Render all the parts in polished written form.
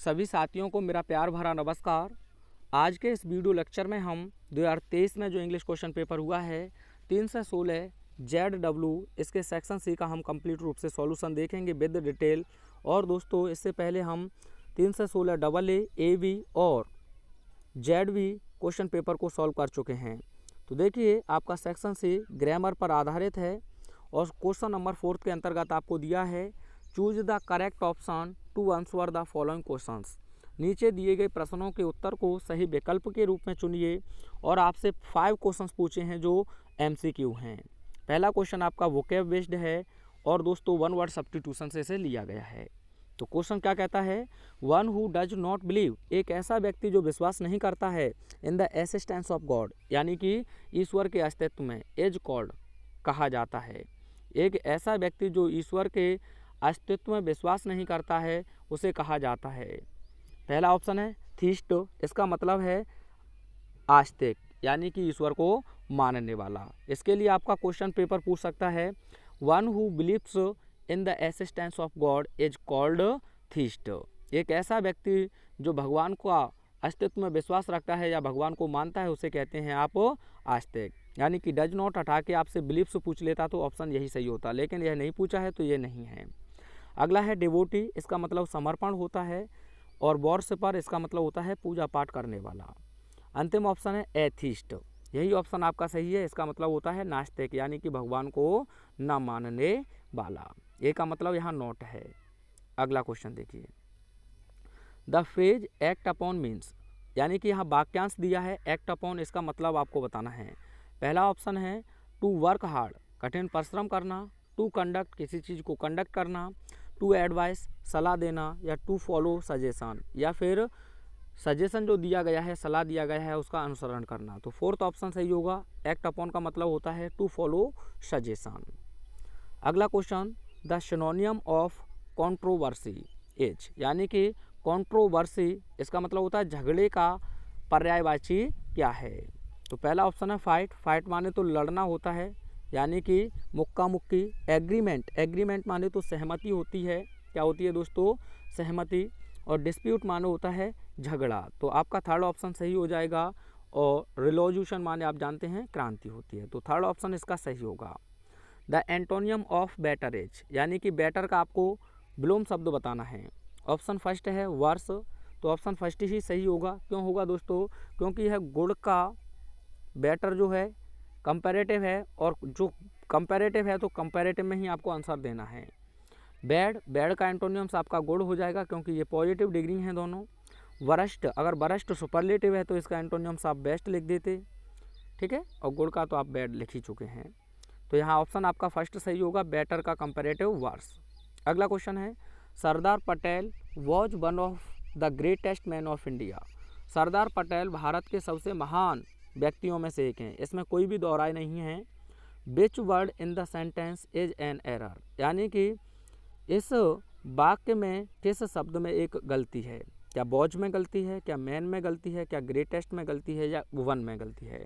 सभी साथियों को मेरा प्यार भरा नमस्कार। आज के इस वीडियो लेक्चर में हम 2023 में जो इंग्लिश क्वेश्चन पेपर हुआ है 3 से 16 ZW इसके सेक्शन सी का हम कंप्लीट रूप से सॉल्यूशन देखेंगे विद डिटेल। और दोस्तों इससे पहले हम 3 से 16 AA, AV और ZV क्वेश्चन पेपर को सॉल्व कर चुके हैं। तो देखिए आपका सेक्शन सी ग्रामर पर आधारित है और क्वेश्चन नंबर 4 के अंतर्गत आपको दिया है choose the correct option to answer the following questions. नीचे दिए गए प्रश्नों के उत्तर को सही विकल्प के रूप में चुनिए और आपसे 5 क्वेश्चंस पूछे हैं जो MCQ हैं। पहला क्वेश्चन आपका वोकैब बेस्ड है और दोस्तों 1 वर्ड सब्स्टिट्यूशन से इसे लिया गया है। तो क्वेश्चन क्या कहता है, one who does not believe, एक ऐसा व्यक्ति जो विश्वास नहीं करता है in the assistance of God, यानी कि ईश्वर के अस्तित्व में, इज कॉल्ड कहा जाता है। एक ऐसा व्यक्ति जो ईश्वर के अस्तित्व में विश्वास नहीं करता है उसे कहा जाता है। पहला ऑप्शन है थीस्ट, इसका मतलब है आस्तिक, यानी कि ईश्वर को मानने वाला। इसके लिए आपका क्वेश्चन पेपर पूछ सकता है one who believes in the assistance of God is called theist. एक ऐसा व्यक्ति जो भगवान का अस्तित्व में विश्वास रखता है या भगवान को मानता है उसे कहते हैं आप आस्तिक। यानी कि डज नॉट हटा के आपसे बिलीव्स पूछ लेता तो ऑप्शन यही सही होता, लेकिन यह नहीं पूछा है तो ये नहीं है। अगला है डिवोटी, इसका मतलब समर्पण होता है और वॉर्शिपर इसका मतलब होता है पूजा पाठ करने वाला। अंतिम ऑप्शन है एथिस्ट, यही ऑप्शन आपका सही है, इसका मतलब होता है नास्तिक, यानी कि भगवान को न मानने वाला। ए का मतलब यहाँ नॉट है। अगला क्वेश्चन देखिए, the phrase act upon means, यानी कि यहाँ वाक्यांश दिया है, एक्ट अपॉन इसका मतलब आपको बताना है। पहला ऑप्शन है टू वर्क हार्ड, कठिन परिश्रम करना, टू कंडक्ट किसी चीज़ को कंडक्ट करना, टू एडवाइस सलाह देना, या टू फॉलो सजेशन या फिर सजेशन जो दिया गया है, सलाह दिया गया है उसका अनुसरण करना। तो फोर्थ ऑप्शन सही होगा, एक्ट अपॉन का मतलब होता है टू फॉलो सजेशन। अगला question, the सिनोनियम of controversy is, यानी कि कंट्रोवर्सी इसका मतलब होता है झगड़े का पर्यायवाची क्या है। तो पहला ऑप्शन है फाइट, फाइट माने तो लड़ना होता है, यानी कि मुक्का मुक्की। एग्रीमेंट, एग्रीमेंट माने तो सहमति होती है, क्या होती है दोस्तों, सहमति। और डिस्प्यूट माने होता है झगड़ा। तो आपका थर्ड ऑप्शन सही हो जाएगा। और रिलोल्यूशन माने आप जानते हैं क्रांति होती है, तो थर्ड ऑप्शन इसका सही होगा। The antonym of better age, यानी कि बेटर का आपको विलोम शब्द बताना है। ऑप्शन फर्स्ट है वर्ष, तो ऑप्शन फर्स्ट ही सही होगा। क्यों होगा दोस्तों, क्योंकि यह गुण का बेटर जो है कंपैरेटिव है, और जो कंपैरेटिव है तो कंपैरेटिव में ही आपको आंसर देना है। बैड, बैड का एंटोनियम्स आपका गुड हो जाएगा क्योंकि ये पॉजिटिव डिग्री हैं दोनों। वरिष्ठ, अगर वरिष्ठ सुपरलेटिव है तो इसका एंटोनियम्स आप बेस्ट लिख देते, ठीक है, और गुड का तो आप बैड लिख ही चुके हैं। तो यहाँ ऑप्शन आपका फर्स्ट सही होगा, बेटर का कंपैरेटिव वर्स। अगला क्वेश्चन है, Sardar Patel was one of the greatest man of India. Sardar Patel Bharat के सबसे महान व्यक्तियों में से एक हैं, इसमें कोई भी दोहराई नहीं है। Which word in the sentence is an error, यानी कि इस वाक्य में किस शब्द में एक गलती है, क्या वॉज में गलती है, क्या मैन में गलती है, क्या ग्रेटेस्ट में गलती है, या वन में गलती है।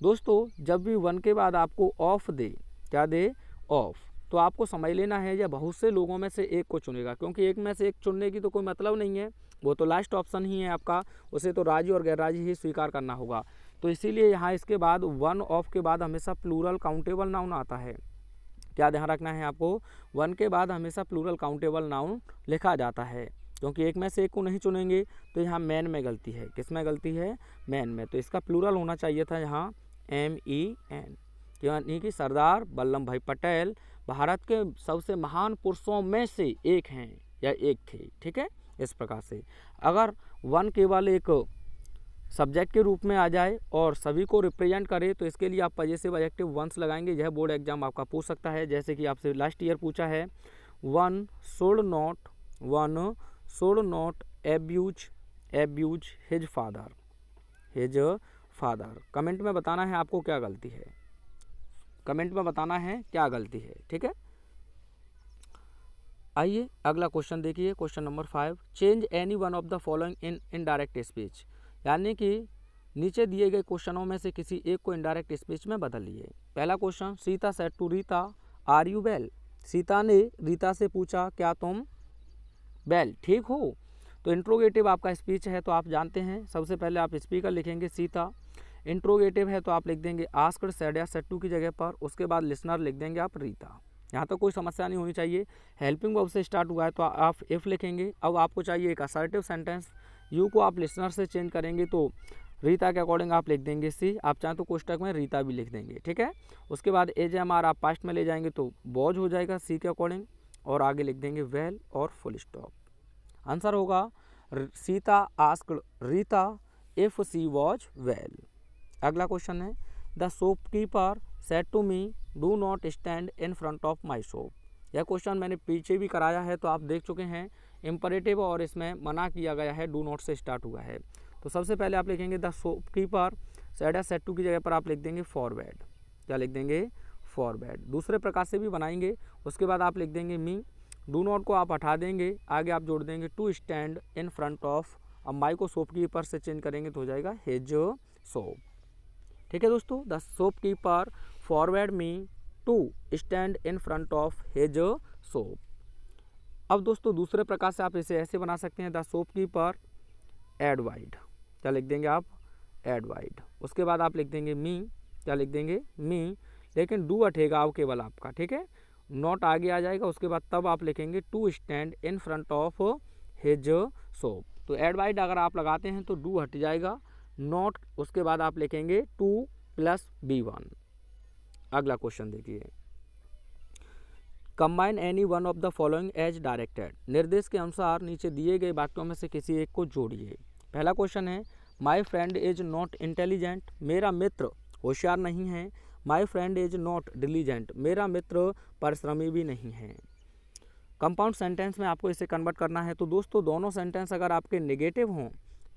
दोस्तों जब भी वन के बाद आपको ऑफ दे, क्या दे, ऑफ, तो आपको समझ लेना है या बहुत से लोगों में से एक को चुनेगा, क्योंकि एक में से एक चुनने की तो कोई मतलब नहीं है, वो तो लास्ट ऑप्शन ही है आपका, उसे तो राजी और गैर राजी ही स्वीकार करना होगा। तो इसीलिए यहाँ इसके बाद वन ऑफ के बाद हमेशा प्लूरल काउंटेबल नाउन आता है। क्या ध्यान रखना है आपको, वन के बाद हमेशा प्लूरल काउंटेबल नाउन लिखा जाता है, क्योंकि एक में से एक को नहीं चुनेंगे। तो यहाँ मैन में गलती है, किस में गलती है, मैन में, तो इसका प्लूरल होना चाहिए था यहाँ MEN, यानी कि सरदार वल्लभ भाई पटेल भारत के सबसे महान पुरुषों में से एक हैं या एक थे, ठीक है। इस प्रकार से अगर वन केवल एक सब्जेक्ट के रूप में आ जाए और सभी को रिप्रेजेंट करे तो इसके लिए आप पजेसिव एडजेक्टिव वंस लगाएंगे। यह बोर्ड एग्जाम आपका पूछ सकता है, जैसे कि आपसे लास्ट ईयर पूछा है, one should not abuse his father. Comment में बताना है आपको क्या गलती है, कमेंट में बताना है क्या गलती है, ठीक है। आइए अगला क्वेश्चन देखिए, question number 5, change any one of the following in indirect speech, यानी कि नीचे दिए गए क्वेश्चनों में से किसी एक को इनडायरेक्ट स्पीच में बदलिए। पहला question, Sita said to Rita are you well, Sita ने रीता से पूछा क्या तुम वेल ठीक हो। तो इंट्रोगेटिव आपका स्पीच है तो आप जानते हैं, सबसे पहले आप स्पीकर लिखेंगे सीता। इंट्रोगेटिव है तो आप लिख देंगे आस्क्ड, सेड या सेड टू की जगह पर, उसके बाद लिसनर लिख देंगे आप रीता। यहाँ तक कोई समस्या नहीं होनी चाहिए। हेल्पिंग वर्ब से स्टार्ट हुआ है तो आप इफ़ लिखेंगे। अब आपको चाहिए एक असर्टिव सेंटेंस, यू को आप लिसनर से चेंज करेंगे तो रीता के अकॉर्डिंग आप लिख देंगे सी, आप चाहें तो कोष्टक में रीता भी लिख देंगे, ठीक है। उसके बाद AJMR आप पास्ट में ले जाएंगे तो वॉज हो जाएगा सी के अकॉर्डिंग, और आगे लिख देंगे वेल और फुल स्टॉप। आंसर होगा Sita asked Rita if she was well. अगला क्वेश्चन है the shopkeeper said to me do not stand in front of my shop. यह क्वेश्चन मैंने पीछे भी कराया है तो आप देख चुके हैं, इम्परेटिव और इसमें मना किया गया है, डू नॉट से स्टार्ट हुआ है। तो सबसे पहले आप लिखेंगे द शॉपकीपर सेड या सेड टू की जगह पर आप लिख देंगे फॉरवर्ड, क्या लिख देंगे फॉरवर्ड। दूसरे प्रकार से भी बनाएंगे। उसके बाद आप लिख देंगे मी, डू नॉट को आप हटा देंगे, आगे आप जोड़ देंगे to stand in front of. अब माई को शॉपकीपर से चेंज करेंगे तो हो जाएगा हिज शॉप, ठीक है दोस्तों। The shopkeeper forward me to stand in front of his shop. अब दोस्तों दूसरे प्रकार से आप इसे ऐसे बना सकते हैं द शॉपकीपर एडवाइड, क्या लिख देंगे आप एडवाइड। उसके बाद आप लिख देंगे मी, क्या लिख देंगे मी, लेकिन डू हटेगा अब केवल आपका, ठीक है, नॉट आगे आ जाएगा। उसके बाद तब आप लिखेंगे to stand in front of his shop. तो एडवाइड अगर आप लगाते हैं तो डू हट जाएगा, नॉट, उसके बाद आप लिखेंगे 2 + B1। अगला क्वेश्चन देखिए, combine any one of the following as directed. निर्देश के अनुसार नीचे दिए गए वाक्यों में से किसी एक को जोड़िए। पहला क्वेश्चन है माई फ्रेंड इज नॉट इंटेलिजेंट, मेरा मित्र होशियार नहीं है। माई फ्रेंड इज नॉट डिलीजेंट, मेरा मित्र परिश्रमी भी नहीं है। कंपाउंड सेंटेंस में आपको इसे कन्वर्ट करना है। तो दोस्तों दोनों सेंटेंस अगर आपके नेगेटिव हों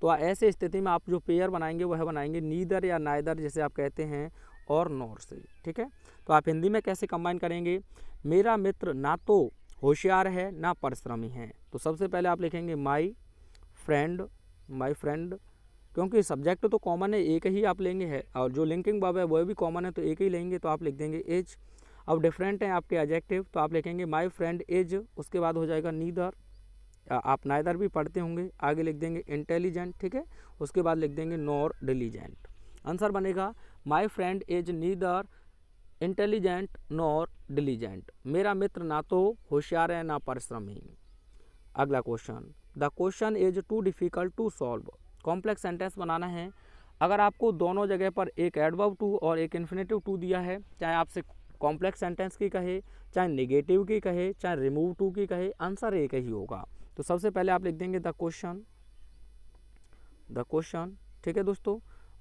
तो ऐसे स्थिति में आप जो पेयर बनाएंगे वह बनाएंगे नीदर या नाइदर जिसे आप कहते हैं, और नॉर से, ठीक है। तो आप हिंदी में कैसे कंबाइन करेंगे, मेरा मित्र ना तो होशियार है ना परिश्रमी है। तो सबसे पहले आप लिखेंगे माई फ्रेंड, क्योंकि सब्जेक्ट तो कॉमन है, एक ही आप लेंगे है, और जो लिंकिंग वर्ब है वह भी कॉमन है तो एक ही लेंगे, तो आप लिख देंगे एज। अब डिफरेंट हैं आपके एडजेक्टिव तो आप लिखेंगे माई फ्रेंड इज, उसके बाद हो जाएगा नीदर, आप नाइदर भी पढ़ते होंगे, आगे लिख देंगे इंटेलिजेंट, ठीक है, उसके बाद लिख देंगे नॉर डिलीजेंट। आंसर बनेगा my friend is neither intelligent nor diligent, मेरा मित्र ना तो होशियार है ना परिश्रमी। अगला question, the question is too difficult to solve. Complex sentence बनाना है। अगर आपको दोनों जगह पर एक एडवर्ब टू और एक इन्फिनेटिव टू दिया है, चाहे आपसे कॉम्प्लेक्स सेंटेंस की कहे, चाहे नेगेटिव की कहे, चाहे रिमूव टू की कहे, आंसर एक ही होगा। तो सबसे पहले आप लिख देंगे द क्वेश्चन, ठीक है दोस्तों।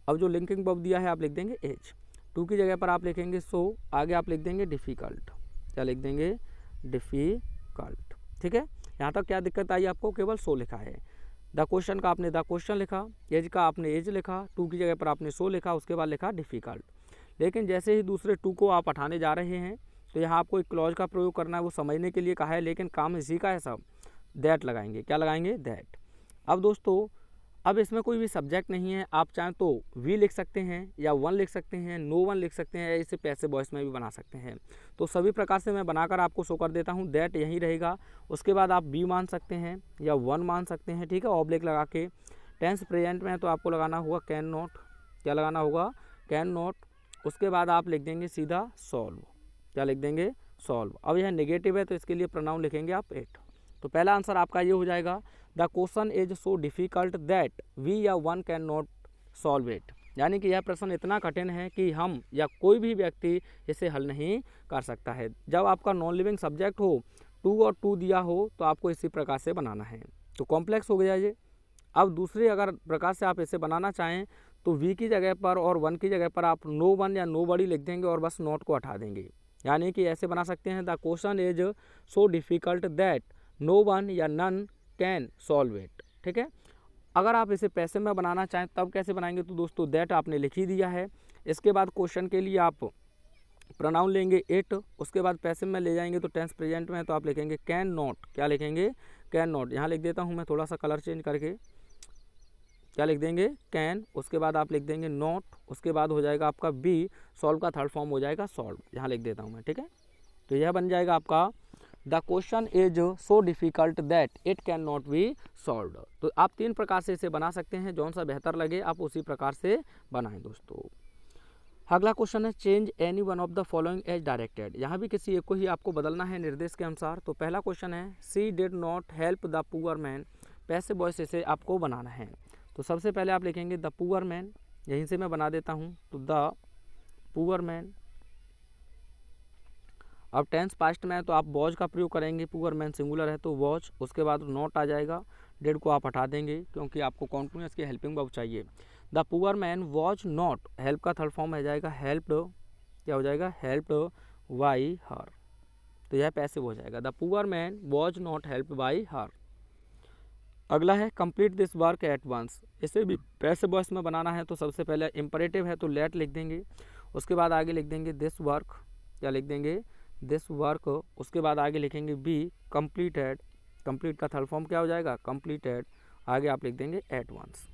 अब जो लिंकिंग वर्ब दिया है आप लिख देंगे एज, टू की जगह पर आप लिखेंगे सो, आगे आप लिख देंगे डिफ़िकल्ट, क्या लिख देंगे डिफ़िकल्ट, ठीक है। यहाँ तक क्या दिक्कत आई आपको, केवल सो लिखा है। द क्वेश्चन का आपने द क्वेश्चन लिखा, एज का आपने एज लिखा, टू की जगह पर आपने सो लिखा, उसके बाद लिखा डिफ़िकल्ट। लेकिन जैसे ही दूसरे टू को आप हटाने जा रहे हैं तो यहाँ आपको एक क्लॉज का प्रयोग करना है, वो समझने के लिए कहा है, लेकिन काम इसी का है सब। दैट लगाएंगे, क्या लगाएंगे दैट। अब दोस्तों अब इसमें कोई भी सब्जेक्ट नहीं है, आप चाहें तो वी लिख सकते हैं या वन लिख सकते हैं, नो वन लिख सकते हैं, या इसे पैसिव वॉइस में भी बना सकते हैं। तो सभी प्रकार से मैं बनाकर आपको शो कर देता हूँ। दैट यहीं रहेगा, उसके बाद आप बी मान सकते हैं या वन मान सकते हैं, ठीक है, ऑब्लिक लगा के। टेंस प्रेजेंट में तो आपको लगाना होगा कैन नॉट, क्या लगाना होगा कैन नॉट। उसके बाद आप लिख देंगे सीधा सॉल्व, क्या लिख देंगे सॉल्व। अब यह नेगेटिव है तो इसके लिए प्रोनाउन लिखेंगे आप इट। तो पहला आंसर आपका ये हो जाएगा the question is so difficult that we या one can not solve it, यानी कि यह प्रश्न इतना कठिन है कि हम या कोई भी व्यक्ति इसे हल नहीं कर सकता है। जब आपका नॉन लिविंग सब्जेक्ट हो, टू और टू दिया हो, तो आपको इसी प्रकार से बनाना है। तो कॉम्प्लेक्स हो गया ये। अब दूसरी अगर प्रकार से आप इसे बनाना चाहें तो वी की जगह पर और वन की जगह पर आप नो वन या नो बड़ी लिख देंगे और बस नॉट को हटा देंगे, यानी कि ऐसे बना सकते हैं the question is so difficult that no one या नन कैन सॉल्व इट, ठीक है। अगर आप इसे पैसिव में बनाना चाहें तब कैसे बनाएंगे, तो दोस्तों दैट आपने लिख ही दिया है। इसके बाद क्वेश्चन के लिए आप प्रोनाउन लेंगे इट, उसके बाद पैसिव में ले जाएंगे तो टेंस प्रेजेंट में तो आप लिखेंगे कैन नॉट, क्या लिखेंगे कैन नॉट। यहाँ लिख देता हूँ मैं थोड़ा सा कलर चेंज करके, क्या लिख देंगे कैन, उसके बाद आप लिख देंगे नॉट, उसके बाद हो जाएगा आपका बी, सॉल्व का थर्ड फॉर्म हो जाएगा सॉल्व, यहाँ लिख देता हूँ मैं, ठीक है। तो यह बन जाएगा आपका the question is so difficult that it can not be solved. तो आप 3 प्रकार से इसे बना सकते हैं, जौन सा बेहतर लगे आप उसी प्रकार से बनाएं दोस्तों। अगला क्वेश्चन है change any one of the following as directed. यहाँ भी किसी एक को ही आपको बदलना है निर्देश के अनुसार। तो पहला क्वेश्चन है she did not help the poor man, passive voice इसे आपको बनाना है। तो सबसे पहले आप लिखेंगे द पुअर मैन, यहीं से मैं बना देता हूँ। तो द पुअर मैन, अब टेंस पास्ट में है तो आप वॉज का प्रयोग करेंगे, पुअर मैन सिंगुलर है तो वॉज, उसके बाद नॉट आ जाएगा, डेड को आप हटा देंगे क्योंकि आपको कॉन्टिन्यूस की हेल्पिंग वर्ब चाहिए। The poor man was not, help का थर्ड फॉर्म आ जाएगा हेल्प्ड, क्या हो जाएगा हेल्प्ड बाई हर, तो यह पैसिव हो जाएगा। The poor man was not helped by her. अगला है complete this work at once, इसे भी पैसिव वॉइस में बनाना है। तो सबसे पहले इंपरेटिव है तो लेट लिख देंगे, उसके बाद आगे लिख देंगे दिस वर्क, क्या लिख देंगे दिस वर्क, उसके बाद आगे लिखेंगे बी कंप्लीटेड, कंप्लीट का थर्ड फॉर्म क्या हो जाएगा कंप्लीटेड, आगे आप लिख देंगे एट वंस।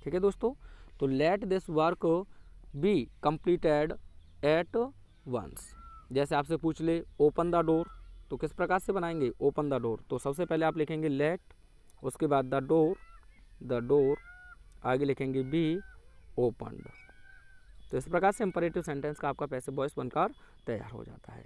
ठीक है दोस्तों, तो let this work be completed at once. जैसे आपसे पूछ ले ओपन द डोर, तो किस प्रकार से बनाएंगे ओपन द डोर। तो सबसे पहले आप लिखेंगे लेट, उसके बाद द डोर, आगे लिखेंगे बी ओपनड। तो इस प्रकार से इंपरेटिव सेंटेंस का आपका पैसिव वॉइस बनकर तैयार हो जाता है।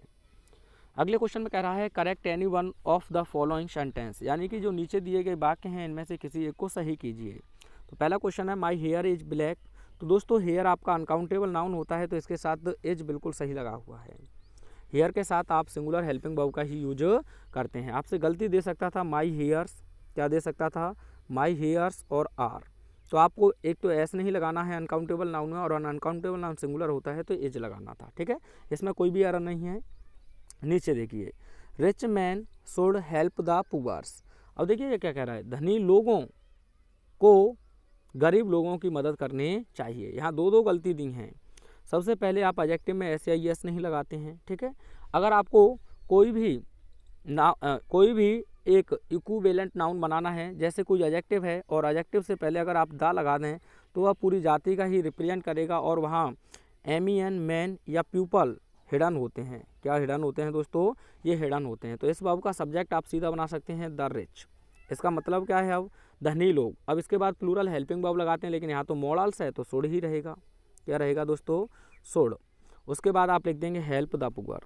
अगले क्वेश्चन में कह रहा है correct any one of the following sentence, यानी कि जो नीचे दिए गए वाक्य हैं इनमें से किसी एक को सही कीजिए। तो पहला क्वेश्चन है माई हेयर इज ब्लैक। तो दोस्तों हेयर आपका अनकाउंटेबल नाउन होता है तो इसके साथ इज बिल्कुल सही लगा हुआ है। हेयर के साथ आप सिंगुलर हेल्पिंग वर्ब का ही यूज करते हैं। आपसे गलती दे सकता था माई हेयर्स, क्या दे सकता था माई हेयर्स और आर। तो आपको एक तो एस नहीं लगाना है अनकाउंटेबल नाउन में, और अनकाउंटेबल नाउन सिंगुलर होता है तो एज लगाना था। ठीक है, इसमें कोई भी एरर नहीं है। नीचे देखिए rich man should help the poors. अब देखिए ये क्या कह रहा है, धनी लोगों को गरीब लोगों की मदद करनी चाहिए। यहाँ दो गलती दी हैं। सबसे पहले आप एडजेक्टिव में एस या एस नहीं लगाते हैं। ठीक है, अगर आपको कोई भी एक इक्विवेलेंट नाउन बनाना है, जैसे कोई एडजेक्टिव है और एडजेक्टिव से पहले अगर आप दा लगा दें तो वह पूरी जाति का ही रिप्रेजेंट करेगा, और वहाँ एमियन मैन या पीपल हिडन होते हैं। क्या हिडन होते हैं दोस्तों, ये हिडन होते हैं। तो इस वर्ब का सब्जेक्ट आप सीधा बना सकते हैं द रिच। इसका मतलब क्या है अब धनी लोग। अब इसके बाद प्लूरल हेल्पिंग वर्ब लगाते हैं, लेकिन यहाँ तो मॉडल्स है तो शुड ही रहेगा। क्या रहेगा दोस्तों शुड। उसके बाद आप लिख देंगे help the poor,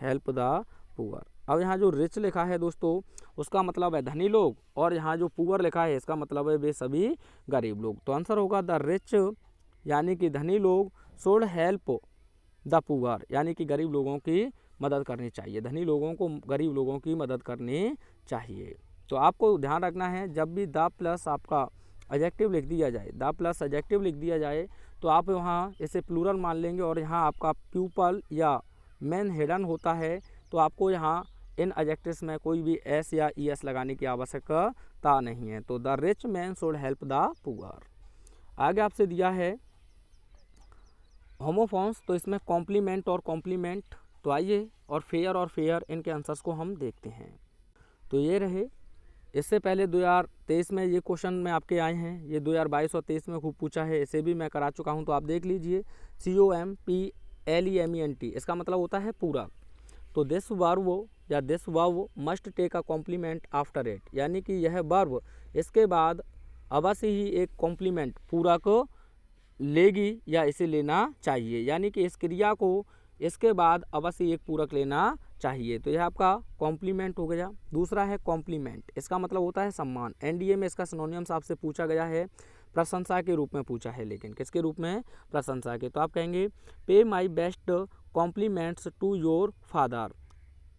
help the poor. अब यहाँ जो रिच लिखा है दोस्तों उसका मतलब है धनी लोग, और यहाँ जो पुअर लिखा है इसका मतलब है वे सभी गरीब लोग। तो आंसर होगा द रिच, यानी कि धनी लोग शुड हेल्प द पुअर, यानी कि गरीब लोगों की मदद करनी चाहिए। धनी लोगों को गरीब लोगों की मदद करनी चाहिए। तो आपको ध्यान रखना है जब भी द प्लस आपका एडजेक्टिव लिख दिया जाए, द प्लस एडजेक्टिव लिख दिया जाए तो आप वहाँ इसे प्लूरल मान लेंगे, और यहाँ आपका पीपल या मैन हिडन होता है तो आपको यहाँ इन एडजेक्टिव्स में कोई भी एस या ई एस लगाने की आवश्यकता नहीं है। तो the rich man should help the poor. आगे आपसे दिया है होमोफॉर्म्स, तो इसमें कॉम्प्लीमेंट और कॉम्प्लीमेंट। तो आइए और फेयर इनके आंसर्स को हम देखते हैं। तो ये रहे, इससे पहले 2023 में ये क्वेश्चन में आपके आए हैं, ये 2022 और 23 में खूब पूछा है, इसे भी मैं करा चुका हूँ तो आप देख लीजिए। COMPLEMENT, इसका मतलब होता है पूरा। तो दिस वर्ब या this verb must take a compliment after it, यानी कि यह वर्ब इसके बाद अवश्य ही एक कॉम्प्लीमेंट पूरक लेगी या इसे लेना चाहिए, यानी कि इस क्रिया को इसके बाद अवश्य एक पूरक लेना चाहिए। तो यह आपका कॉम्प्लीमेंट हो गया। दूसरा है कॉम्प्लीमेंट, इसका मतलब होता है सम्मान। एनडीए में इसका सिनोनिम्स आपसे पूछा गया है, प्रशंसा के रूप में पूछा है, लेकिन किसके रूप में, प्रशंसा के। तो आप कहेंगे pay my best compliments to your father,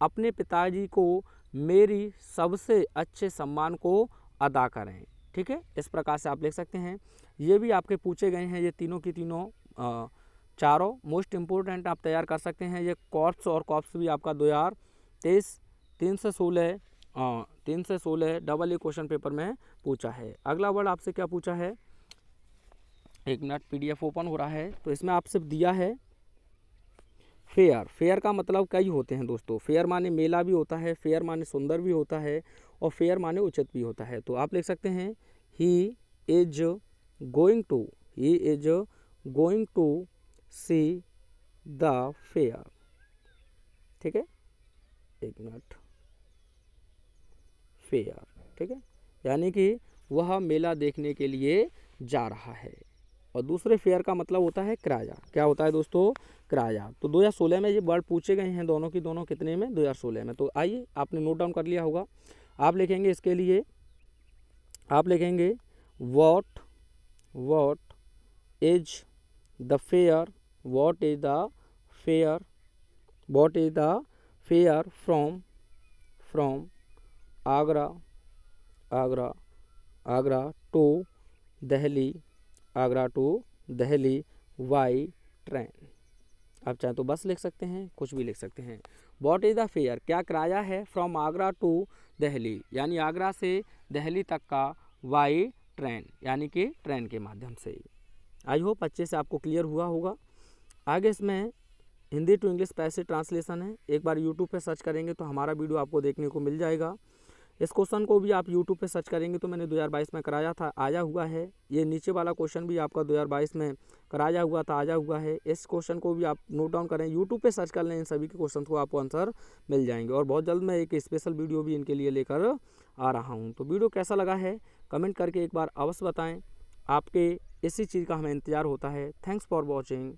अपने पिताजी को मेरी सबसे अच्छे सम्मान को अदा करें। ठीक है, इस प्रकार से आप लिख सकते हैं। ये भी आपके पूछे गए हैं, ये तीनों की तीनों चारों मोस्ट इम्पोर्टेंट आप तैयार कर सकते हैं। ये कॉर्प्स और कॉप्स भी आपका 2023 3 से 16 डबल ए क्वेश्चन पेपर में पूछा है। अगला वर्ड आपसे क्या पूछा है, एक मिनट, PDF ओपन हो रहा है। तो इसमें आपसे दिया है फेयर। फेयर का मतलब कई होते हैं दोस्तों। फेयर माने मेला भी होता है, फेयर माने सुंदर भी होता है, और फेयर माने उचित भी होता है। तो आप लिख सकते हैं he is going to see the fair. ठीक है, एक मिनट, फेयर, ठीक है, यानी कि वह मेला देखने के लिए जा रहा है। और दूसरे फेयर का मतलब होता है किराया। क्या होता है दोस्तों? किराया। तो 2016 में ये वर्ड पूछे गए हैं दोनों की दोनों, कितने में? 2016 में। तो आइए, आपने नोट डाउन कर लिया होगा। आप लिखेंगे इसके लिए, आप लिखेंगे what is the fare, what is the fare, what is the fare from Agra to Delhi, Agra to Delhi by train. आप चाहे तो बस लिख सकते हैं, कुछ भी लिख सकते हैं। व्हाट इज़ द फेयर, क्या किराया है, फ्रॉम आगरा टू दिल्ली, यानी आगरा से दिल्ली तक का, बाई ट्रेन, यानी कि ट्रेन के माध्यम से। आई होप अच्छे से आपको क्लियर हुआ होगा। आगे इसमें Hindi to English passage translation है। एक बार यूट्यूब पे सर्च करेंगे तो हमारा वीडियो आपको देखने को मिल जाएगा। इस क्वेश्चन को भी आप यूट्यूब पे सर्च करेंगे तो मैंने 2022 में कराया था, आया हुआ है। ये नीचे वाला क्वेश्चन भी आपका 2022 में कराया हुआ था, आया हुआ है। इस क्वेश्चन को भी आप नोट डाउन करें, यूट्यूब पे सर्च कर लें, इन सभी के क्वेश्चन को आपको आंसर मिल जाएंगे। और बहुत जल्द मैं एक स्पेशल वीडियो भी इनके लिए लेकर आ रहा हूँ। तो वीडियो कैसा लगा है कमेंट करके एक बार अवश्य बताएँ। आपके इसी चीज़ का हमें इंतज़ार होता है। Thanks for watching.